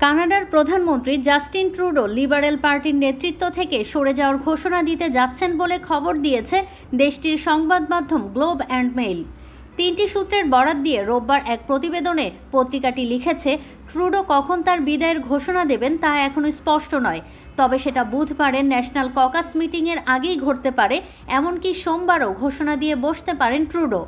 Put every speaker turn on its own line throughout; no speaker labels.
কানাডার প্রধানমন্ত্রী Justin Trudeau liberal পার্টির নেতৃত্ব থেকে সরে যাওয়ার ঘোষণা দিতে যাচ্ছেন বলে খবর দিয়েছে দেশটির সংবাদ মাধ্যম গ্লোব অ্যান্ড মেইল। 3টি সূত্রের বরাত দিয়ে রোববার এক প্রতিবেদনে পত্রিকাটি লিখেছে, ট্রুডো কখন তার বিদায়ের ঘোষণা দেবেন তা এখনও স্পষ্ট নয়, তবে সেটা বুধবারের ন্যাশনাল ককাস মিটিংয়ের আগেই ঘটতে পারে, এমনকি সোমবারও ঘোষণা দিয়ে বসতে পারেন ট্রুডো।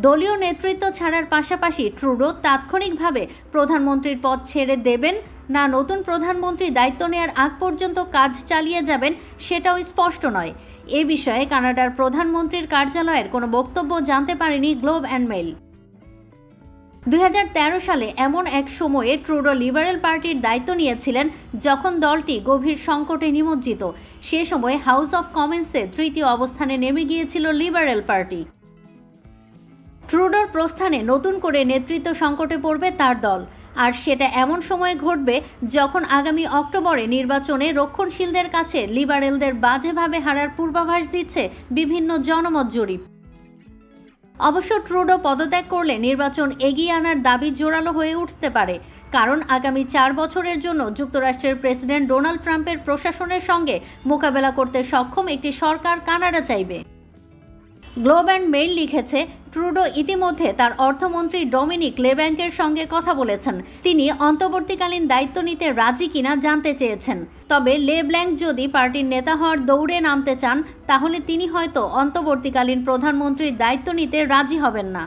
দলীয় নেতৃত্ব ছাড়ার পাশাপাশি ট্রুডো তাৎক্ষণিকভাবে প্রধানমন্ত্রীর পদ ছেড়ে দেবেন না নতুন প্রধানমন্ত্রী দায়িত্ব নেওয়ার আগ পর্যন্ত কাজ চালিয়ে যাবেন সেটাও স্পষ্ট নয়। এ বিষয়ে কানাডার প্রধানমন্ত্রীর কার্যালয়ের কোনো বক্তব্য জানতে পারেনি গ্লোব অ্যান্ড মেইল। 2013 সালে এমন এক সময়ে ট্রুডো লিবারেল পার্টির দায়িত্ব নিয়েছিলেন যখন দলটি গভীর সংকটে নিমজ্জিত। সে সময় হাউস অফ কমন্সে 3য় অবস্থানে নেমে গিয়েছিল লিবারেল পার্টি। ট্রুডোর প্রস্থানে নতুন করে নেতৃত্ব সংকটে পড়বে তার দল, আর সেটা এমন সময়ে ঘটবে যখন আগামী অক্টোবরে নির্বাচনে রক্ষণশীলদের কাছে লিবারেলদের বাজেভাবে হারার পূর্বাভাস দিচ্ছে বিভিন্ন জনমত জরিপ। অবশ্য ট্রুডো পদত্যাগ করলে নির্বাচন এগিয়ে আনার দাবি জোরালো হয়ে উঠতে পারে, কারণ আগামী 4 বছরের জন্য যুক্তরাষ্ট্রের প্রেসিডেন্ট ডোনাল্ড ট্রাম্পের প্রশাসনের সঙ্গে মোকাবেলা করতে সক্ষম একটি সরকার কানাডা চাইবে। গ্লোব অ্যান্ড মেইল লিখেছে, ট্রুডো ইতিমধ্যে তার অর্থমন্ত্রী ডমিনিক লেব্যাংকের সঙ্গে কথা বলেছেন। তিনি অন্তর্বর্তীকালীন দায়িত্ব নিতে রাজি কিনা জানতে চেয়েছেন। তবে লেব্ল্যাংক যদি পার্টির নেতা হওয়ার দৌড়ে নামতে চান তাহলে তিনি হয়তো অন্তর্বর্তীকালীন প্রধানমন্ত্রীর দায়িত্ব নিতে রাজি হবেন না।